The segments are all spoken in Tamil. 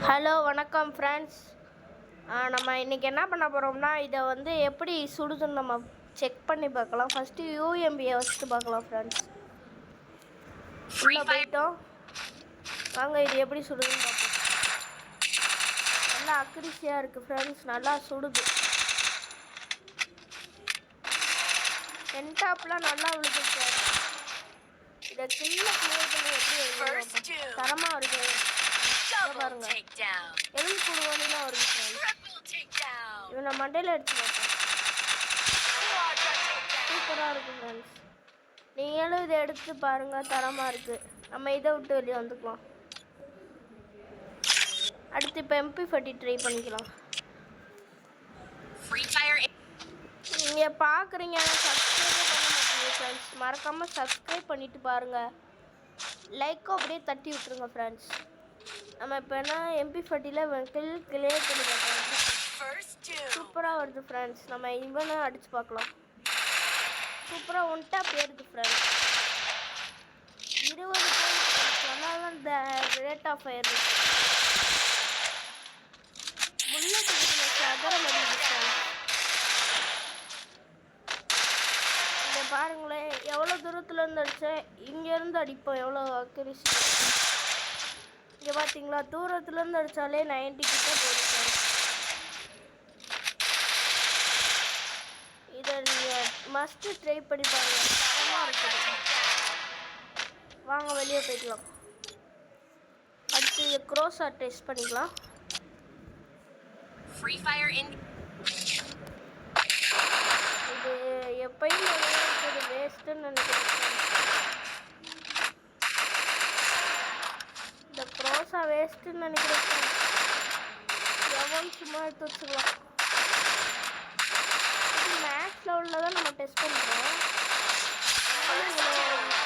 ஹலோ வணக்கம் ஃப்ரெண்ட்ஸ். நம்ம இன்றைக்கி என்ன பண்ண போகிறோம்னா இதை வந்து எப்படி சுடுதுன்னு நம்ம செக் பண்ணி பார்க்கலாம். ஃபஸ்ட்டு யூஎம்பியை வச்சுட்டு பார்க்கலாம் ஃப்ரெண்ட்ஸ். உள்ளே போயிட்டோம் வாங்க, இது எப்படி சுடுதுன்னு பார்ப்போம். நல்லா அக்ரிசியாக இருக்குது ஃப்ரெண்ட்ஸ், நல்லா சுடுது. என்டாப்லாம் நல்லா விழுது ஃப்ரெண்ட்ஸ். இதை கீழே கிளியர் பண்ணி எப்படி தரமாக இருக்குது பாருங்க. எலும்பு குடுவானிலாம் வருது ஃப்ரெண்ட்ஸ். இவனை மண்டையில் அடிச்சு பார்ப்பேன். சூப்பராக இருக்குது ஃப்ரெண்ட்ஸ். நீங்களும் இதை எடுத்து பாருங்கள், தரமாக இருக்குது. நம்ம இதை விட்டு வெளியே வந்துக்கலாம். அடுத்து இப்போ MP40 ட்ரை பண்ணிக்கலாம். நீங்கள் பார்க்குறீங்க, சப்ஸ்கிரைபே பண்ண மாட்டீங்க ஃப்ரெண்ட்ஸ். மறக்காமல் சப்ஸ்கிரைப் பண்ணிவிட்டு பாருங்கள். லைக்கும் அப்படியே தட்டி விட்டுருங்க ஃப்ரெண்ட்ஸ். நம்ம இப்போ என்ன MP40 கிளியர் பண்ணி பார்க்கலாம். சூப்பராக வருது ஃப்ரெண்ட்ஸ். நம்ம இவனை அடித்து பார்க்கலாம். சூப்பராக ஒன்ட்டா போயிருக்கு ஃப்ரெண்ட்ஸ். 20 பாயிண்ட் சொன்னாலும் இந்த ரேட் ஆஃப் ஃபயர் புல்லட் சதர முடியுது ஃப்ரெண்ட்ஸ். இதை பாருங்களேன், எவ்வளோ தூரத்துலேருந்து அடித்தேன். இங்கேருந்து அடிப்போம் எவ்வளோ அக்யூரசி. இங்கே பார்த்தீங்களா, தூரத்துலேருந்து அடித்தாலே 90 கிட்ட போயிடுச்சு. இதை நீங்கள் மஸ்ட்டு ட்ரை பண்ணி பாருங்கள், தரமாக இருக்குது. வாங்க வெளியே போய்க்கலாம். அடுத்து க்ரோஸா டெஸ்ட் பண்ணிக்கலாம். இது எப்பயும் இருக்குது, வேஸ்ட்டுன்னு நினைக்கிறேன். இந்த க்ரோஸா வேஸ்ட்டுன்னு நினைக்கிறேன். எவன் சும்மா எடுத்து வச்சுக்கலாம். இது மேக்ஸ் லெவலில் தான் நம்ம டெஸ்ட் பண்ணுறோம்.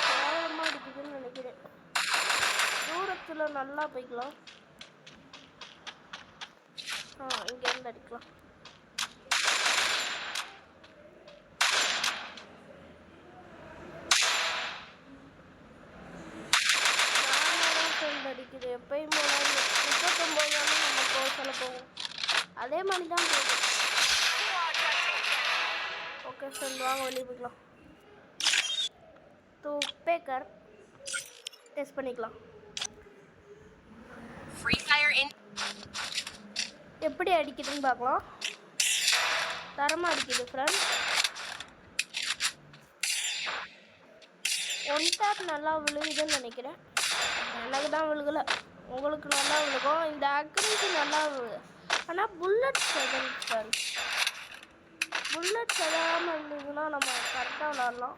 கேவலமாக இருக்குதுன்னு நினைக்கிறேன். தூரத்தில் நல்லா போய்க்கலாம். இங்கேருந்து அடிக்கலாம். அடிக்குது எப்பயும் போல 39 நம்ம கோர்ஸில் போகும். அதே மாதிரி தான் போகுது. ஓகே ஃப்ரெண்ட், வாங்க வெளியே போய்க்கலாம். பேக்கர் டெஸ்ட் பண்ணிக்கலாம். எப்படி அடிக்குதுன்னு பார்க்கலாம். தரமாக அடிக்குது ஃப்ரெண்ட். ஒன் டேப் நல்லா விழுகுதுன்னு நினைக்கிறேன். எனக்கு தான் விழுகலை, உங்களுக்கு நல்லா விழுகும். இந்த அக்ரிசி நல்லா விழுகு. ஆனால் புல்லட் செதல் ஃப்ரெண்ட்ஸ். புல்லட் செதாமல் இருந்ததுன்னா நம்ம கரெக்டாக விளாட்லாம்.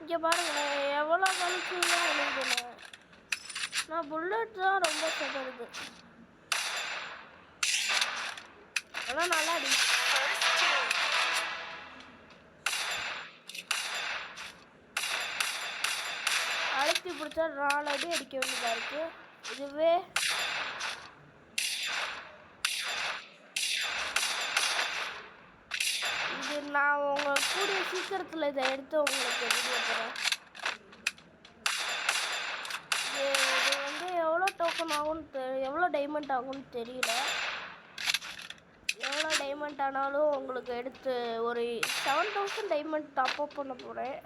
இங்கே பாருங்களேன், எவ்வளோ கழிச்சுலாம் விழுகுதுன்னு. நான் புல்லட் தான் ரொம்ப செதறுது. ஆனால் நல்லா அடி. அழுத்தி பிடிச்சா 4 அடி அடிக்க வேண்டியதாக இருக்குது. இதுவே இது நான் உங்கள் கூடிய சீக்கிரத்தில் இதை எடுத்து உங்களுக்கு வீடியோ போகிறேன். இது வந்து எவ்வளோ டோக்கன் ஆகும்னு எவ்வளோ டைமண்ட் ஆகும்னு தெரியல. எவ்வளோ டைமண்ட் ஆனாலும் உங்களுக்கு எடுத்து ஒரு 7000 டைமண்ட் டாப்அப் பண்ண போகிறேன்.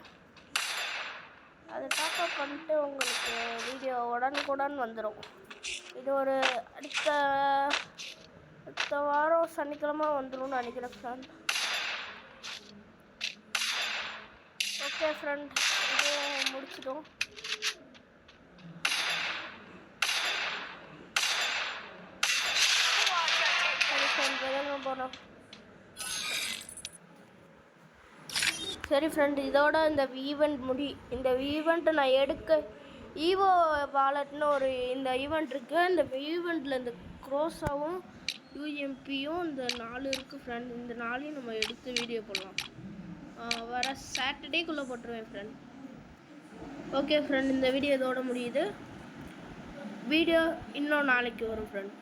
அதை டாப்அப் பண்ணிட்டு உங்களுக்கு வீடியோ உடனுக்குடன் வந்துடும். இது ஒரு அடுத்த வாரம் சனிக்கிழமை வந்துடும் நினைக்கிறேன் ஃப்ரெண்ட். ஓகே ஃப்ரெண்ட், இது முடிச்சிடும். போனோம். சரி ஃப்ரெண்ட், இதோட இந்த ஈவெண்ட் இந்த ஈவெண்ட்டை நான் எடுக்க ஈவோ வாலெட்னு ஒரு இந்த ஈவெண்ட் இருக்குது. இந்த ஈவெண்ட்டில் இந்த க்ரோஸாவும் யூஎம்பியும் இந்த 4 இருக்குது ஃப்ரெண்ட். இந்த 4ஐயும் நம்ம எடுத்து வீடியோ போடலாம். வர சாட்டர்டேக்குள்ளே போட்டுருவேன் ஃப்ரெண்ட். ஓகே ஃப்ரெண்ட், இந்த வீடியோ இதோட முடியுது. வீடியோ இன்னும் நாளைக்கு வரும் ஃப்ரெண்ட்.